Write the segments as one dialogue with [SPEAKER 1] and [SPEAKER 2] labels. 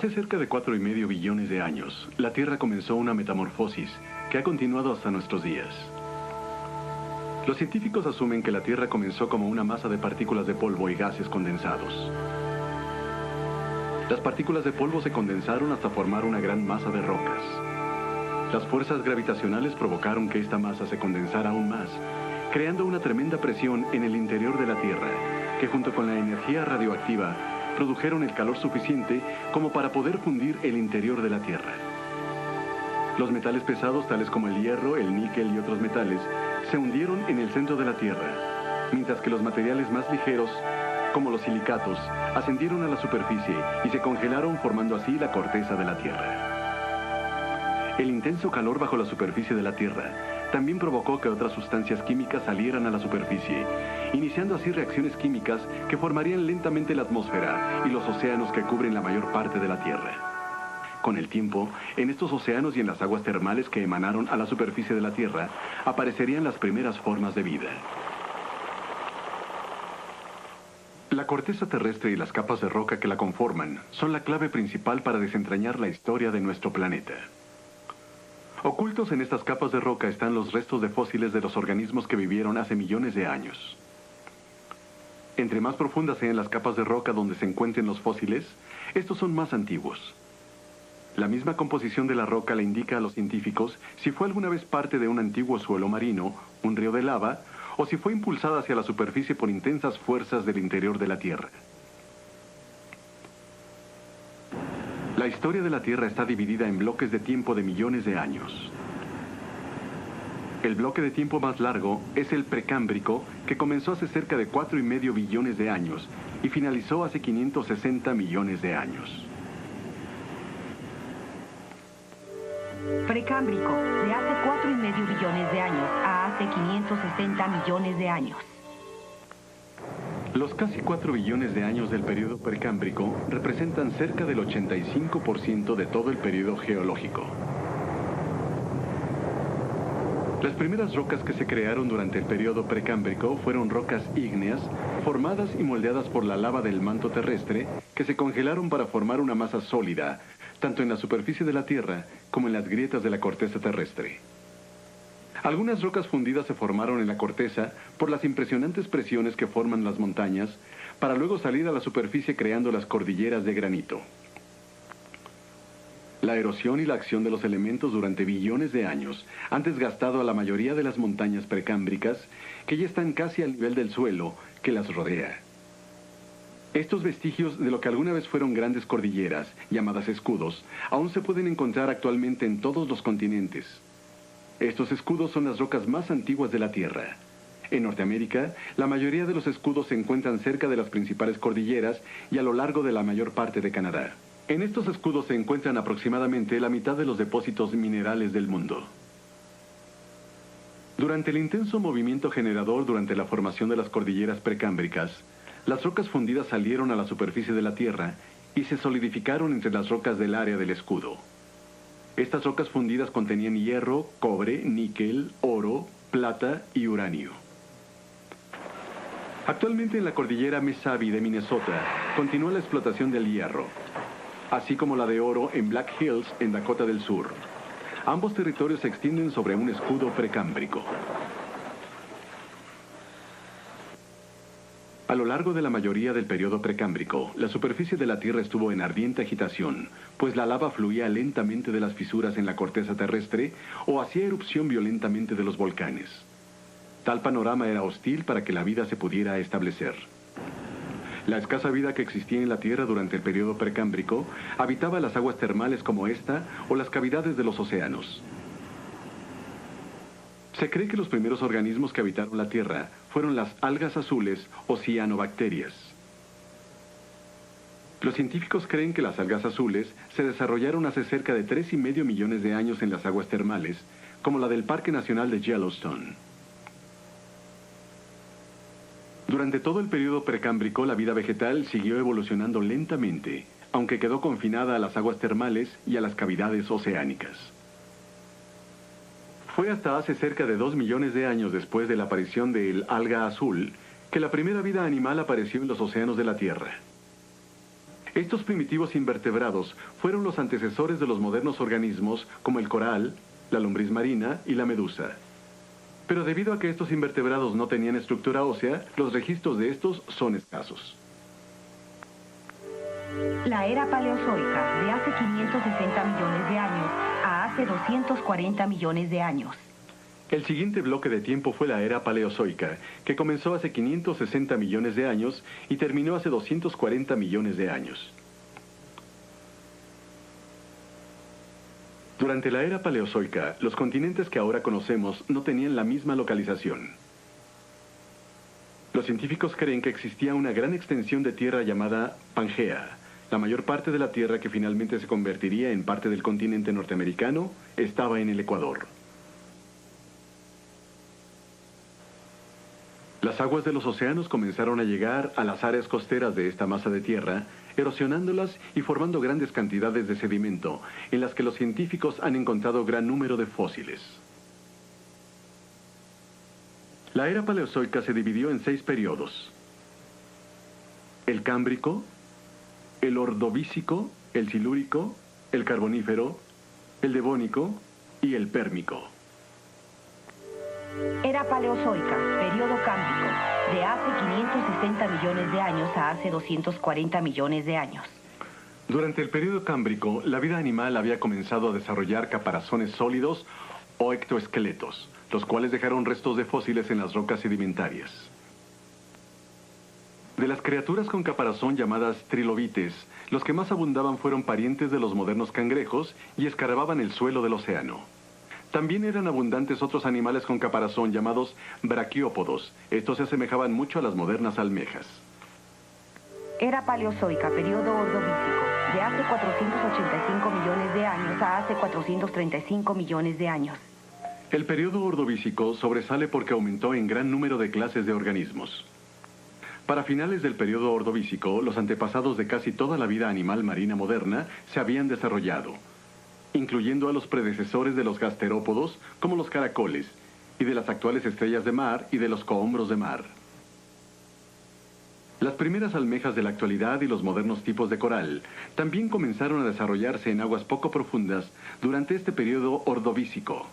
[SPEAKER 1] Hace cerca de 4,5 billones de años, la Tierra comenzó una metamorfosis que ha continuado hasta nuestros días. Los científicos asumen que la Tierra comenzó como una masa de partículas de polvo y gases condensados. Las partículas de polvo se condensaron hasta formar una gran masa de rocas. Las fuerzas gravitacionales provocaron que esta masa se condensara aún más, creando una tremenda presión en el interior de la Tierra, que junto con la energía radioactiva produjeron el calor suficiente como para poder fundir el interior de la Tierra. Los metales pesados, tales como el hierro, el níquel y otros metales, se hundieron en el centro de la Tierra, mientras que los materiales más ligeros, como los silicatos, ascendieron a la superficie y se congelaron formando así la corteza de la Tierra. El intenso calor bajo la superficie de la Tierra también provocó que otras sustancias químicas salieran a la superficie, iniciando así reacciones químicas que formarían lentamente la atmósfera y los océanos que cubren la mayor parte de la Tierra. Con el tiempo, en estos océanos y en las aguas termales que emanaron a la superficie de la Tierra, aparecerían las primeras formas de vida. La corteza terrestre y las capas de roca que la conforman son la clave principal para desentrañar la historia de nuestro planeta. Ocultos en estas capas de roca están los restos de fósiles de los organismos que vivieron hace millones de años. Entre más profundas sean las capas de roca donde se encuentren los fósiles, estos son más antiguos. La misma composición de la roca le indica a los científicos si fue alguna vez parte de un antiguo suelo marino, un río de lava, o si fue impulsada hacia la superficie por intensas fuerzas del interior de la Tierra. La historia de la Tierra está dividida en bloques de tiempo de millones de años. El bloque de tiempo más largo es el Precámbrico, que comenzó hace cerca de 4,5 billones de años y finalizó hace 560 millones de años.
[SPEAKER 2] Precámbrico, de hace 4,5 billones de años a hace 560 millones de años.
[SPEAKER 1] Los casi 4 billones de años del periodo Precámbrico representan cerca del 85% de todo el periodo geológico. Las primeras rocas que se crearon durante el periodo Precámbrico fueron rocas ígneas, formadas y moldeadas por la lava del manto terrestre, que se congelaron para formar una masa sólida, tanto en la superficie de la Tierra como en las grietas de la corteza terrestre. Algunas rocas fundidas se formaron en la corteza por las impresionantes presiones que forman las montañas, para luego salir a la superficie creando las cordilleras de granito. La erosión y la acción de los elementos durante billones de años han desgastado a la mayoría de las montañas precámbricas, que ya están casi al nivel del suelo que las rodea. Estos vestigios de lo que alguna vez fueron grandes cordilleras, llamadas escudos, aún se pueden encontrar actualmente en todos los continentes. Estos escudos son las rocas más antiguas de la Tierra. En Norteamérica, la mayoría de los escudos se encuentran cerca de las principales cordilleras y a lo largo de la mayor parte de Canadá. En estos escudos se encuentran aproximadamente la mitad de los depósitos minerales del mundo. Durante el intenso movimiento generador durante la formación de las cordilleras precámbricas, las rocas fundidas salieron a la superficie de la Tierra y se solidificaron entre las rocas del área del escudo. Estas rocas fundidas contenían hierro, cobre, níquel, oro, plata y uranio. Actualmente en la cordillera Mesabi de Minnesota continúa la explotación del hierro, así como la de oro en Black Hills en Dakota del Sur. Ambos territorios se extienden sobre un escudo precámbrico. A lo largo de la mayoría del periodo precámbrico, la superficie de la Tierra estuvo en ardiente agitación, pues la lava fluía lentamente de las fisuras en la corteza terrestre o hacía erupción violentamente de los volcanes. Tal panorama era hostil para que la vida se pudiera establecer. La escasa vida que existía en la Tierra durante el periodo precámbrico habitaba las aguas termales como esta o las cavidades de los océanos. Se cree que los primeros organismos que habitaron la Tierra fueron las algas azules o cianobacterias. Los científicos creen que las algas azules se desarrollaron hace cerca de 3,5 millones de años en las aguas termales, como la del Parque Nacional de Yellowstone. Durante todo el periodo precámbrico, la vida vegetal siguió evolucionando lentamente, aunque quedó confinada a las aguas termales y a las cavidades oceánicas. Fue hasta hace cerca de 2 millones de años después de la aparición del alga azul que la primera vida animal apareció en los océanos de la Tierra. Estos primitivos invertebrados fueron los antecesores de los modernos organismos como el coral, la lombriz marina y la medusa. Pero debido a que estos invertebrados no tenían estructura ósea, los registros de estos son escasos.
[SPEAKER 2] La era paleozoica, de hace 560 millones de años a hace 240 millones de años.
[SPEAKER 1] El siguiente bloque de tiempo fue la era paleozoica, que comenzó hace 560 millones de años y terminó hace 240 millones de años. Durante la era paleozoica, los continentes que ahora conocemos no tenían la misma localización. Los científicos creen que existía una gran extensión de tierra llamada Pangea. La mayor parte de la tierra que finalmente se convertiría en parte del continente norteamericano estaba en el Ecuador. Las aguas de los océanos comenzaron a llegar a las áreas costeras de esta masa de tierra, erosionándolas y formando grandes cantidades de sedimento, en las que los científicos han encontrado gran número de fósiles. La era paleozoica se dividió en 6 periodos: el Cámbrico, el Ordovícico, el Silúrico, el Carbonífero, el Devónico y el Pérmico.
[SPEAKER 2] Era paleozoica, periodo cámbrico, de hace 560 millones de años a hace 240 millones de años.
[SPEAKER 1] Durante el periodo cámbrico, la vida animal había comenzado a desarrollar caparazones sólidos o ectoesqueletos, los cuales dejaron restos de fósiles en las rocas sedimentarias. De las criaturas con caparazón llamadas trilobites, los que más abundaban fueron parientes de los modernos cangrejos y escarbaban el suelo del océano. También eran abundantes otros animales con caparazón llamados braquiópodos. Estos se asemejaban mucho a las modernas almejas.
[SPEAKER 2] Era paleozoica, periodo ordovícico, de hace 485 millones de años a hace 435 millones de años.
[SPEAKER 1] El periodo ordovícico sobresale porque aumentó en gran número de clases de organismos. Para finales del periodo ordovícico, los antepasados de casi toda la vida animal marina moderna se habían desarrollado, incluyendo a los predecesores de los gasterópodos, como los caracoles, y de las actuales estrellas de mar y de los cohombros de mar. Las primeras almejas de la actualidad y los modernos tipos de coral también comenzaron a desarrollarse en aguas poco profundas durante este periodo ordovícico.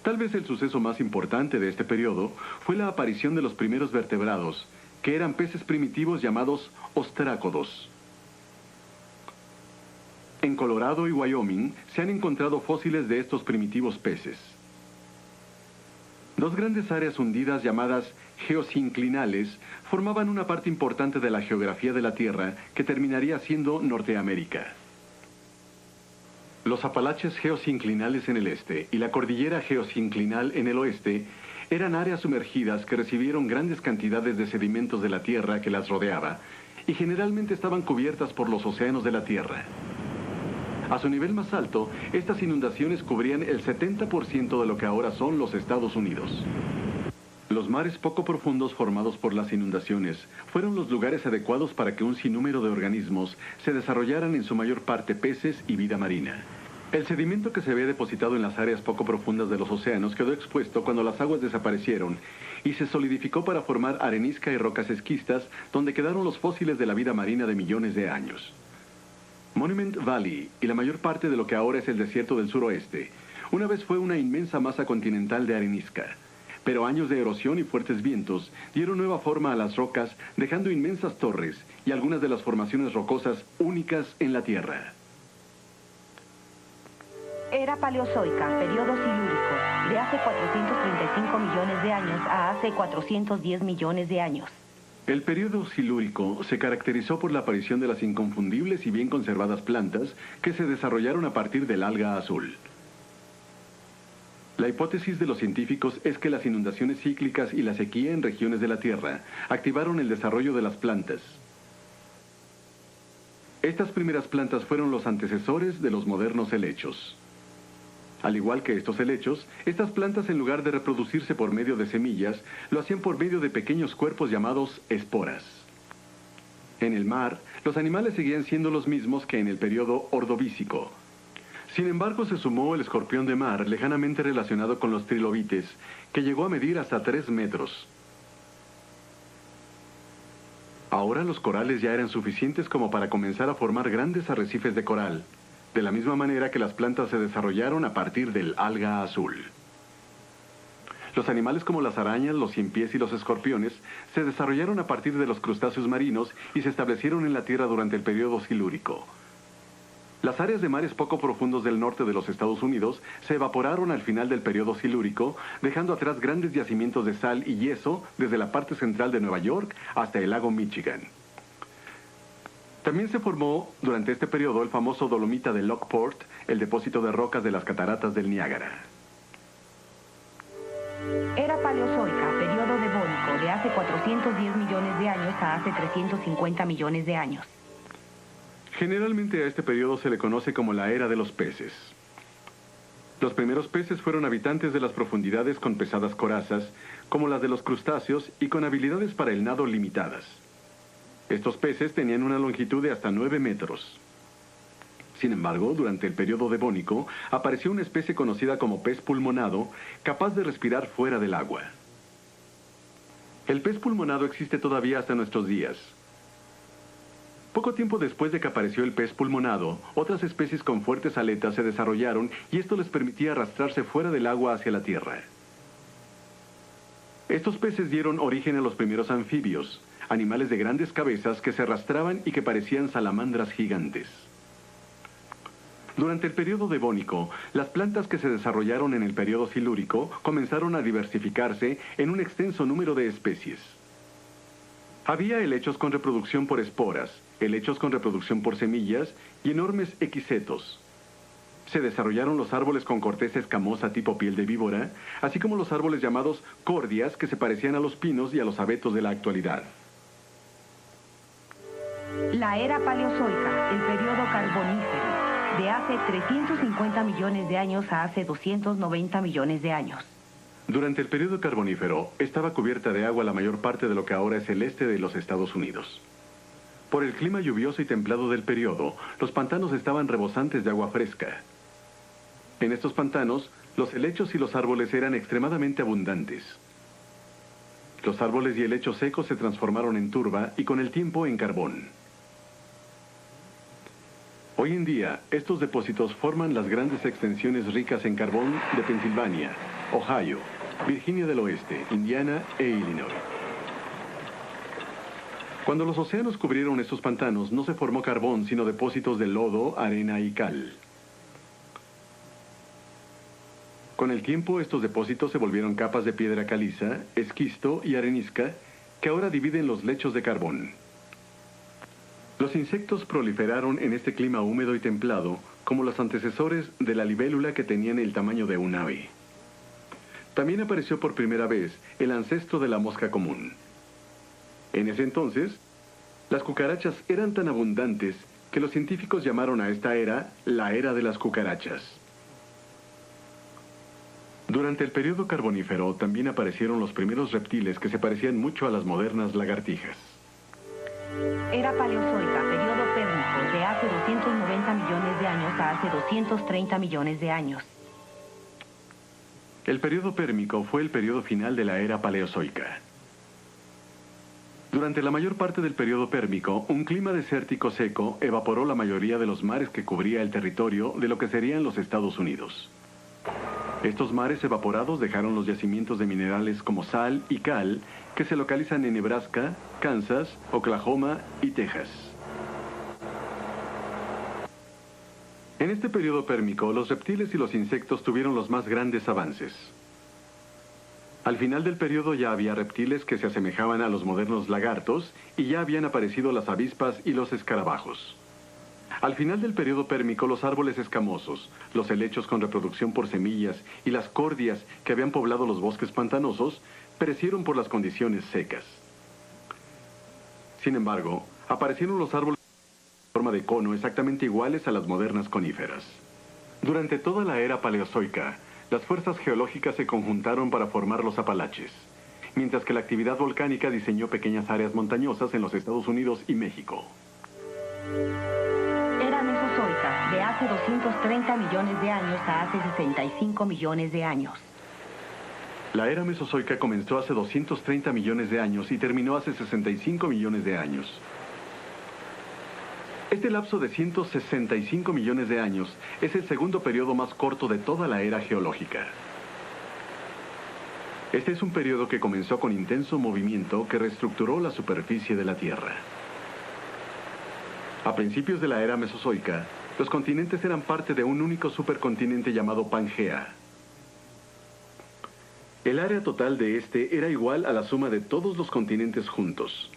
[SPEAKER 1] Tal vez el suceso más importante de este periodo fue la aparición de los primeros vertebrados, que eran peces primitivos llamados ostrácodos. En Colorado y Wyoming se han encontrado fósiles de estos primitivos peces. Dos grandes áreas hundidas llamadas geosinclinales formaban una parte importante de la geografía de la Tierra que terminaría siendo Norteamérica. Los Apalaches geosinclinales en el este y la cordillera geosinclinal en el oeste eran áreas sumergidas que recibieron grandes cantidades de sedimentos de la tierra que las rodeaba y generalmente estaban cubiertas por los océanos de la Tierra. A su nivel más alto, estas inundaciones cubrían el 70% de lo que ahora son los Estados Unidos. Los mares poco profundos formados por las inundaciones fueron los lugares adecuados para que un sinnúmero de organismos se desarrollaran, en su mayor parte peces y vida marina. El sedimento que se había depositado en las áreas poco profundas de los océanos quedó expuesto cuando las aguas desaparecieron y se solidificó para formar arenisca y rocas esquistas, donde quedaron los fósiles de la vida marina de millones de años. Monument Valley y la mayor parte de lo que ahora es el desierto del suroeste una vez fue una inmensa masa continental de arenisca, pero años de erosión y fuertes vientos dieron nueva forma a las rocas, dejando inmensas torres y algunas de las formaciones rocosas únicas en la Tierra.
[SPEAKER 2] Era paleozoica, periodo silúrico, de hace 435 millones de años a hace 410 millones de años.
[SPEAKER 1] El periodo silúrico se caracterizó por la aparición de las inconfundibles y bien conservadas plantas que se desarrollaron a partir del alga azul. La hipótesis de los científicos es que las inundaciones cíclicas y la sequía en regiones de la Tierra activaron el desarrollo de las plantas. Estas primeras plantas fueron los antecesores de los modernos helechos. Al igual que estos helechos, estas plantas, en lugar de reproducirse por medio de semillas, lo hacían por medio de pequeños cuerpos llamados esporas. En el mar, los animales seguían siendo los mismos que en el periodo ordovícico. Sin embargo, se sumó el escorpión de mar, lejanamente relacionado con los trilobites, que llegó a medir hasta 3 metros. Ahora los corales ya eran suficientes como para comenzar a formar grandes arrecifes de coral, de la misma manera que las plantas se desarrollaron a partir del alga azul. Los animales como las arañas, los ciempiés y los escorpiones se desarrollaron a partir de los crustáceos marinos y se establecieron en la Tierra durante el periodo silúrico. Las áreas de mares poco profundos del norte de los Estados Unidos se evaporaron al final del periodo silúrico, dejando atrás grandes yacimientos de sal y yeso desde la parte central de Nueva York hasta el lago Michigan. También se formó durante este periodo el famoso dolomita de Lockport, el depósito de rocas de las cataratas del Niágara.
[SPEAKER 2] Era paleozoica, periodo devónico, de hace 410 millones de años a hace 350 millones de años.
[SPEAKER 1] Generalmente a este periodo se le conoce como la era de los peces. Los primeros peces fueron habitantes de las profundidades con pesadas corazas, como las de los crustáceos, y con habilidades para el nado limitadas. Estos peces tenían una longitud de hasta 9 metros. Sin embargo, durante el periodo devónico, apareció una especie conocida como pez pulmonado, capaz de respirar fuera del agua. El pez pulmonado existe todavía hasta nuestros días. Poco tiempo después de que apareció el pez pulmonado, otras especies con fuertes aletas se desarrollaron y esto les permitía arrastrarse fuera del agua hacia la tierra. Estos peces dieron origen a los primeros anfibios, animales de grandes cabezas que se arrastraban y que parecían salamandras gigantes. Durante el periodo devónico, las plantas que se desarrollaron en el periodo silúrico comenzaron a diversificarse en un extenso número de especies. Había helechos con reproducción por esporas, helechos con reproducción por semillas y enormes equisetos. Se desarrollaron los árboles con corteza escamosa tipo piel de víbora, así como los árboles llamados cordias que se parecían a los pinos y a los abetos de la actualidad.
[SPEAKER 2] La era paleozoica, el periodo carbonífero, de hace 350 millones de años a hace 290 millones de años.
[SPEAKER 1] Durante el periodo carbonífero, estaba cubierta de agua la mayor parte de lo que ahora es el este de los Estados Unidos. Por el clima lluvioso y templado del periodo, los pantanos estaban rebosantes de agua fresca. En estos pantanos, los helechos y los árboles eran extremadamente abundantes. Los árboles y helechos secos se transformaron en turba y con el tiempo en carbón. Hoy en día, estos depósitos forman las grandes extensiones ricas en carbón de Pensilvania, Ohio, Virginia del Oeste, Indiana e Illinois. Cuando los océanos cubrieron estos pantanos, no se formó carbón, sino depósitos de lodo, arena y cal. Con el tiempo, estos depósitos se volvieron capas de piedra caliza, esquisto y arenisca, que ahora dividen los lechos de carbón. Los insectos proliferaron en este clima húmedo y templado, como los antecesores de la libélula que tenían el tamaño de un ave. También apareció por primera vez el ancestro de la mosca común. En ese entonces, las cucarachas eran tan abundantes que los científicos llamaron a esta era la era de las cucarachas. Durante el periodo carbonífero también aparecieron los primeros reptiles que se parecían mucho a las modernas lagartijas.
[SPEAKER 2] Era paleozoica, periodo pérmico, de hace 290 millones de años a hace 230 millones de años.
[SPEAKER 1] El periodo pérmico fue el periodo final de la era paleozoica. Durante la mayor parte del periodo pérmico, un clima desértico seco evaporó la mayoría de los mares que cubría el territorio de lo que serían los Estados Unidos. Estos mares evaporados dejaron los yacimientos de minerales como sal y cal que se localizan en Nebraska, Kansas, Oklahoma y Texas. En este periodo pérmico, los reptiles y los insectos tuvieron los más grandes avances. Al final del periodo ya había reptiles que se asemejaban a los modernos lagartos y ya habían aparecido las avispas y los escarabajos. Al final del periodo pérmico, los árboles escamosos, los helechos con reproducción por semillas y las cordias que habían poblado los bosques pantanosos perecieron por las condiciones secas. Sin embargo, aparecieron los árboles en forma de cono exactamente iguales a las modernas coníferas. Durante toda la era paleozoica, las fuerzas geológicas se conjuntaron para formar los Apalaches, mientras que la actividad volcánica diseñó pequeñas áreas montañosas en los Estados Unidos y México.
[SPEAKER 2] Era mesozoica, de hace 230 millones de años a hace 65 millones de años.
[SPEAKER 1] La era mesozoica comenzó hace 230 millones de años y terminó hace 65 millones de años. Este lapso de 165 millones de años es el segundo periodo más corto de toda la era geológica. Este es un periodo que comenzó con intenso movimiento que reestructuró la superficie de la Tierra. A principios de la era mesozoica, los continentes eran parte de un único supercontinente llamado Pangea. El área total de este era igual a la suma de todos los continentes juntos.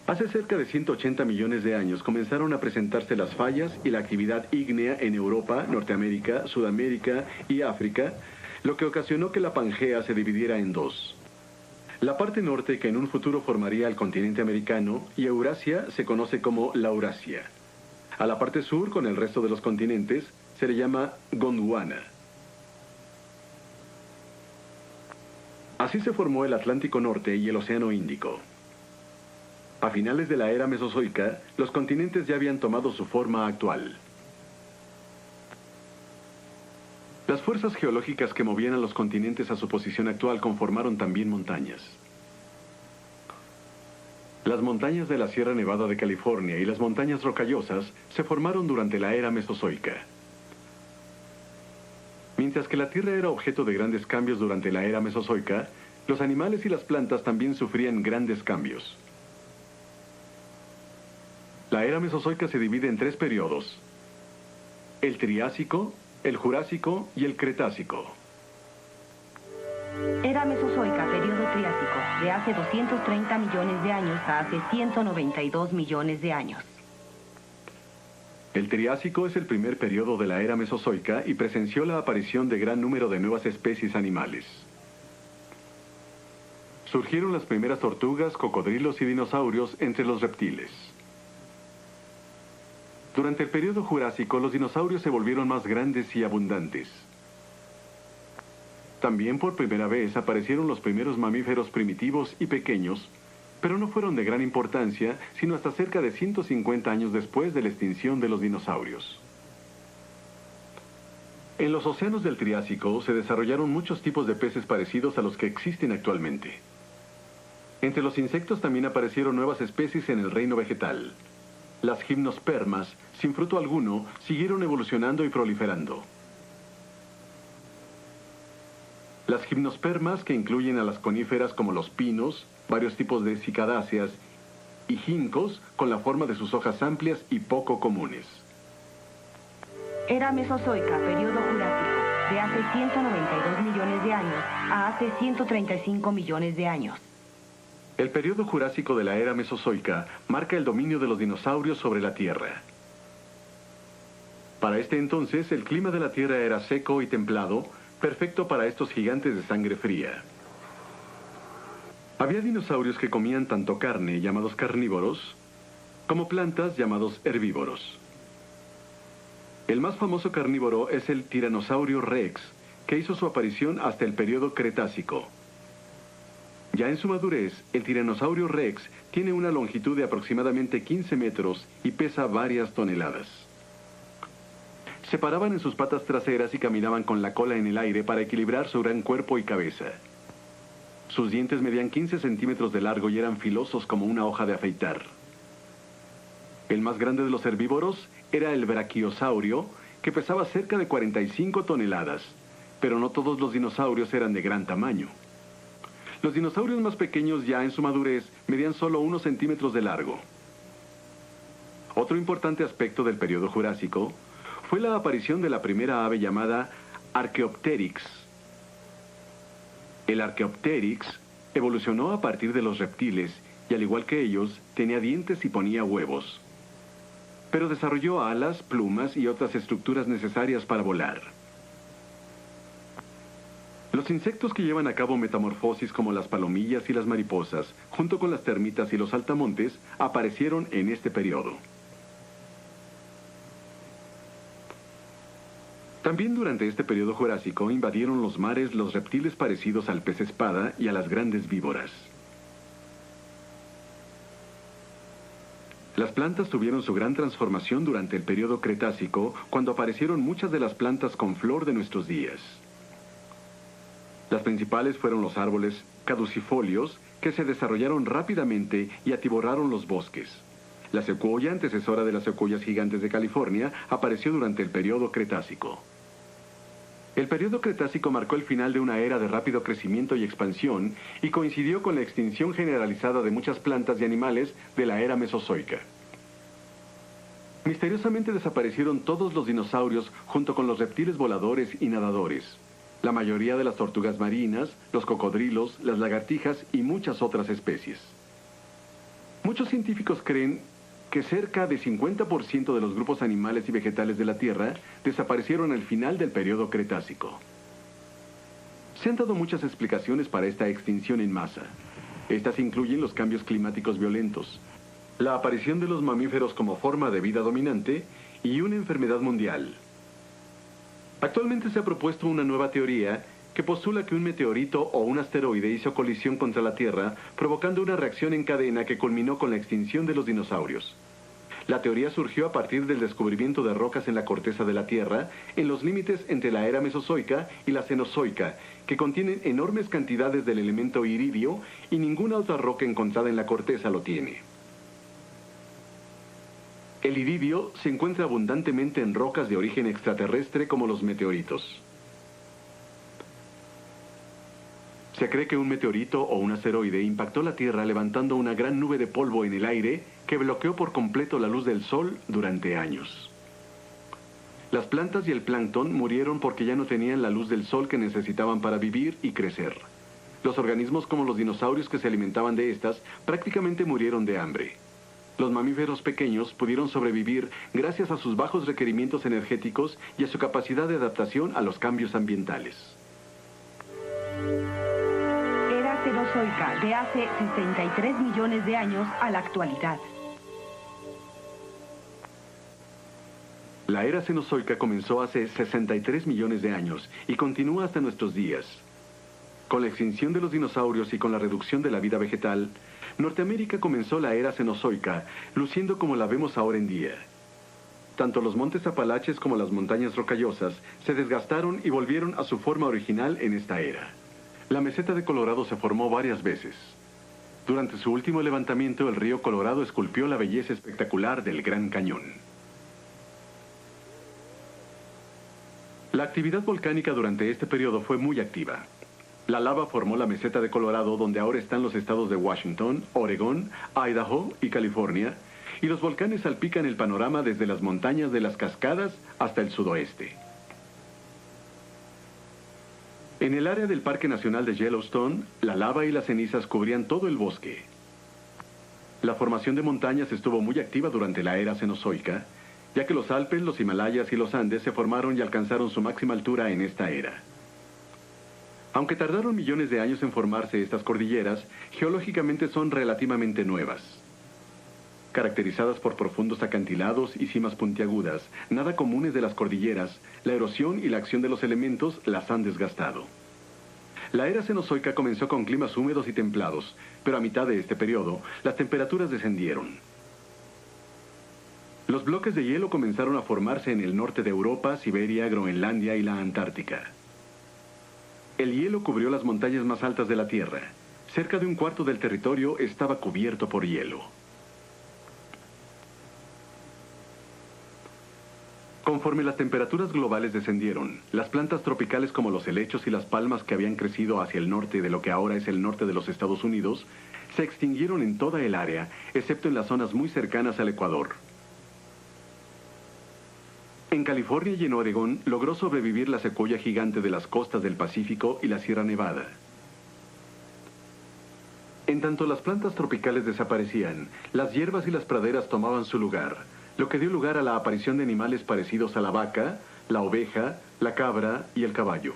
[SPEAKER 1] Hace cerca de 180 millones de años comenzaron a presentarse las fallas y la actividad ígnea en Europa, Norteamérica, Sudamérica y África, lo que ocasionó que la Pangea se dividiera en dos. La parte norte, que en un futuro formaría el continente americano, y Eurasia se conoce como Laurasia. A la parte sur, con el resto de los continentes, se le llama Gondwana. Así se formó el Atlántico Norte y el Océano Índico. A finales de la era mesozoica, los continentes ya habían tomado su forma actual. Las fuerzas geológicas que movían a los continentes a su posición actual conformaron también montañas. Las montañas de la Sierra Nevada de California y las montañas rocallosas se formaron durante la era mesozoica. Mientras que la Tierra era objeto de grandes cambios durante la era mesozoica, los animales y las plantas también sufrían grandes cambios. La era mesozoica se divide en tres periodos: el Triásico, el Jurásico y el Cretácico.
[SPEAKER 2] Era mesozoica, periodo Triásico, de hace 230 millones de años a hace 192 millones de años.
[SPEAKER 1] El Triásico es el primer periodo de la era mesozoica y presenció la aparición de gran número de nuevas especies animales. Surgieron las primeras tortugas, cocodrilos y dinosaurios entre los reptiles. Durante el periodo Jurásico, los dinosaurios se volvieron más grandes y abundantes. También por primera vez aparecieron los primeros mamíferos primitivos y pequeños, pero no fueron de gran importancia, sino hasta cerca de 150 años después de la extinción de los dinosaurios. En los océanos del Triásico se desarrollaron muchos tipos de peces parecidos a los que existen actualmente. Entre los insectos también aparecieron nuevas especies en el reino vegetal. Las gimnospermas, sin fruto alguno, siguieron evolucionando y proliferando. Las gimnospermas, que incluyen a las coníferas como los pinos, varios tipos de cicadáceas y ginkgos, con la forma de sus hojas amplias y poco comunes.
[SPEAKER 2] Era mesozoica, periodo Jurásico, de hace 192 millones de años a hace 135 millones de años.
[SPEAKER 1] El periodo Jurásico de la era mesozoica marca el dominio de los dinosaurios sobre la Tierra. Para este entonces, el clima de la Tierra era seco y templado, perfecto para estos gigantes de sangre fría. Había dinosaurios que comían tanto carne, llamados carnívoros, como plantas, llamados herbívoros. El más famoso carnívoro es el Tiranosaurio Rex, que hizo su aparición hasta el periodo Cretácico. Ya en su madurez, el Tiranosaurio Rex tiene una longitud de aproximadamente 15 metros y pesa varias toneladas. Se paraban en sus patas traseras y caminaban con la cola en el aire para equilibrar su gran cuerpo y cabeza. Sus dientes medían 15 centímetros de largo y eran filosos como una hoja de afeitar. El más grande de los herbívoros era el Brachiosaurio, que pesaba cerca de 45 toneladas, pero no todos los dinosaurios eran de gran tamaño. Los dinosaurios más pequeños, ya en su madurez, medían solo unos centímetros de largo. Otro importante aspecto del periodo Jurásico fue la aparición de la primera ave llamada Archaeopteryx. El Archaeopteryx evolucionó a partir de los reptiles y, al igual que ellos, tenía dientes y ponía huevos. Pero desarrolló alas, plumas y otras estructuras necesarias para volar. Los insectos que llevan a cabo metamorfosis, como las palomillas y las mariposas, junto con las termitas y los saltamontes, aparecieron en este periodo. También durante este periodo jurásico invadieron los mares los reptiles parecidos al pez espada y a las grandes víboras. Las plantas tuvieron su gran transformación durante el periodo Cretácico, cuando aparecieron muchas de las plantas con flor de nuestros días. Las principales fueron los árboles caducifolios, que se desarrollaron rápidamente y atiborraron los bosques. La secuoya, antecesora de las secuoyas gigantes de California, apareció durante el periodo Cretácico. El periodo Cretácico marcó el final de una era de rápido crecimiento y expansión y coincidió con la extinción generalizada de muchas plantas y animales de la era Mesozoica. Misteriosamente desaparecieron todos los dinosaurios junto con los reptiles voladores y nadadores, la mayoría de las tortugas marinas, los cocodrilos, las lagartijas y muchas otras especies. Muchos científicos creen que cerca de 50% de los grupos animales y vegetales de la Tierra desaparecieron al final del periodo Cretácico. Se han dado muchas explicaciones para esta extinción en masa. Estas incluyen los cambios climáticos violentos, la aparición de los mamíferos como forma de vida dominante y una enfermedad mundial. Actualmente se ha propuesto una nueva teoría que postula que un meteorito o un asteroide hizo colisión contra la Tierra, provocando una reacción en cadena que culminó con la extinción de los dinosaurios. La teoría surgió a partir del descubrimiento de rocas en la corteza de la Tierra, en los límites entre la era Mesozoica y la Cenozoica, que contienen enormes cantidades del elemento iridio y ninguna otra roca encontrada en la corteza lo tiene. El iridio se encuentra abundantemente en rocas de origen extraterrestre como los meteoritos. Se cree que un meteorito o un asteroide impactó la Tierra levantando una gran nube de polvo en el aire que bloqueó por completo la luz del sol durante años. Las plantas y el plancton murieron porque ya no tenían la luz del sol que necesitaban para vivir y crecer. Los organismos como los dinosaurios que se alimentaban de estas prácticamente murieron de hambre. Los mamíferos pequeños pudieron sobrevivir gracias a sus bajos requerimientos energéticos y a su capacidad de adaptación a los cambios ambientales.
[SPEAKER 2] Era Cenozoica, de hace 63 millones de años a la actualidad.
[SPEAKER 1] La era Cenozoica comenzó hace 63 millones de años y continúa hasta nuestros días. Con la extinción de los dinosaurios y con la reducción de la vida vegetal, Norteamérica comenzó la era Cenozoica, luciendo como la vemos ahora en día. Tanto los montes Apalaches como las montañas rocallosas se desgastaron y volvieron a su forma original en esta era. La meseta de Colorado se formó varias veces. Durante su último levantamiento, el río Colorado esculpió la belleza espectacular del Gran Cañón. La actividad volcánica durante este periodo fue muy activa. La lava formó la meseta de Colorado, donde ahora están los estados de Washington, Oregón, Idaho y California, y los volcanes salpican el panorama desde las montañas de las Cascadas hasta el sudoeste. En el área del Parque Nacional de Yellowstone, la lava y las cenizas cubrían todo el bosque. La formación de montañas estuvo muy activa durante la era Cenozoica, ya que los Alpes, los Himalayas y los Andes se formaron y alcanzaron su máxima altura en esta era. Aunque tardaron millones de años en formarse estas cordilleras, geológicamente son relativamente nuevas. Caracterizadas por profundos acantilados y cimas puntiagudas, nada comunes de las cordilleras, la erosión y la acción de los elementos las han desgastado. La era Cenozoica comenzó con climas húmedos y templados, pero a mitad de este periodo, las temperaturas descendieron. Los bloques de hielo comenzaron a formarse en el norte de Europa, Siberia, Groenlandia y la Antártica. El hielo cubrió las montañas más altas de la Tierra. Cerca de un cuarto del territorio estaba cubierto por hielo. Conforme las temperaturas globales descendieron, las plantas tropicales como los helechos y las palmas que habían crecido hacia el norte de lo que ahora es el norte de los Estados Unidos, se extinguieron en toda el área, excepto en las zonas muy cercanas al Ecuador. En California y en Oregón logró sobrevivir la secuoya gigante de las costas del Pacífico y la Sierra Nevada. En tanto las plantas tropicales desaparecían, las hierbas y las praderas tomaban su lugar, lo que dio lugar a la aparición de animales parecidos a la vaca, la oveja, la cabra y el caballo.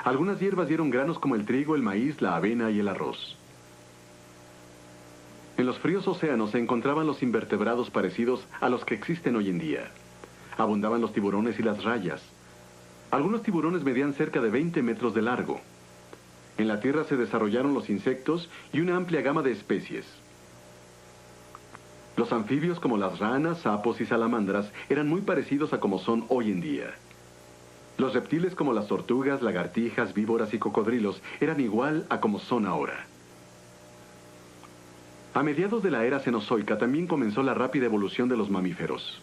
[SPEAKER 1] Algunas hierbas dieron granos como el trigo, el maíz, la avena y el arroz. En los fríos océanos se encontraban los invertebrados parecidos a los que existen hoy en día. Abundaban los tiburones y las rayas. Algunos tiburones medían cerca de 20 metros de largo. En la tierra se desarrollaron los insectos y una amplia gama de especies. Los anfibios como las ranas, sapos y salamandras eran muy parecidos a como son hoy en día. Los reptiles como las tortugas, lagartijas, víboras y cocodrilos eran igual a como son ahora. A mediados de la era Cenozoica también comenzó la rápida evolución de los mamíferos.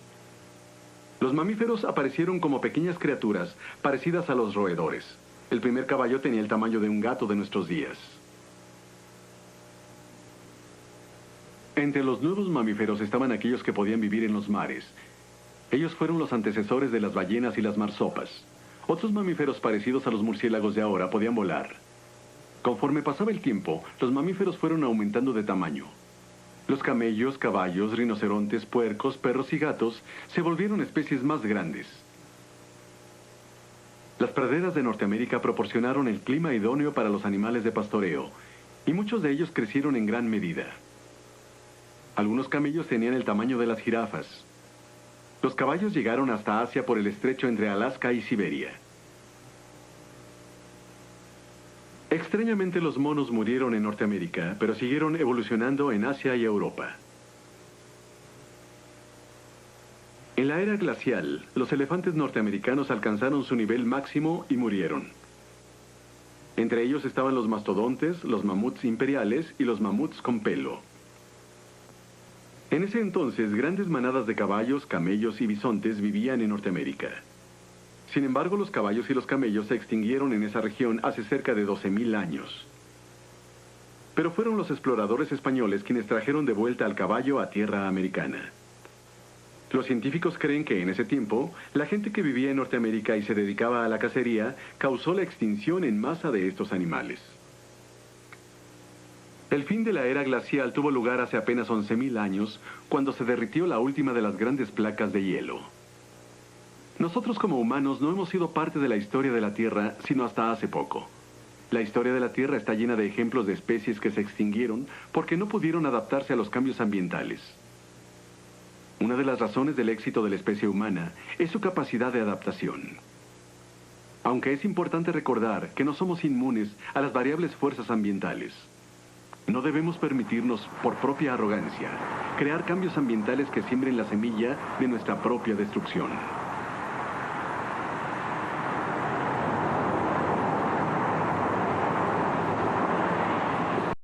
[SPEAKER 1] Los mamíferos aparecieron como pequeñas criaturas parecidas a los roedores. El primer caballo tenía el tamaño de un gato de nuestros días. Entre los nuevos mamíferos estaban aquellos que podían vivir en los mares. Ellos fueron los antecesores de las ballenas y las marsopas. Otros mamíferos parecidos a los murciélagos de ahora podían volar. Conforme pasaba el tiempo, los mamíferos fueron aumentando de tamaño. Los camellos, caballos, rinocerontes, puercos, perros y gatos se volvieron especies más grandes. Las praderas de Norteamérica proporcionaron el clima idóneo para los animales de pastoreo, y muchos de ellos crecieron en gran medida. Algunos camellos tenían el tamaño de las jirafas. Los caballos llegaron hasta Asia por el estrecho entre Alaska y Siberia. Extrañamente, los monos murieron en Norteamérica, pero siguieron evolucionando en Asia y Europa. En la era glacial, los elefantes norteamericanos alcanzaron su nivel máximo y murieron. Entre ellos estaban los mastodontes, los mamuts imperiales y los mamuts con pelo. En ese entonces, grandes manadas de caballos, camellos y bisontes vivían en Norteamérica. Sin embargo, los caballos y los camellos se extinguieron en esa región hace cerca de 12.000 años. Pero fueron los exploradores españoles quienes trajeron de vuelta al caballo a tierra americana. Los científicos creen que en ese tiempo, la gente que vivía en Norteamérica y se dedicaba a la cacería causó la extinción en masa de estos animales. El fin de la era glacial tuvo lugar hace apenas 11.000 años, cuando se derritió la última de las grandes placas de hielo. Nosotros como humanos no hemos sido parte de la historia de la Tierra sino hasta hace poco. La historia de la Tierra está llena de ejemplos de especies que se extinguieron porque no pudieron adaptarse a los cambios ambientales. Una de las razones del éxito de la especie humana es su capacidad de adaptación. Aunque es importante recordar que no somos inmunes a las variables fuerzas ambientales. No debemos permitirnos, por propia arrogancia, crear cambios ambientales que siembren la semilla de nuestra propia destrucción.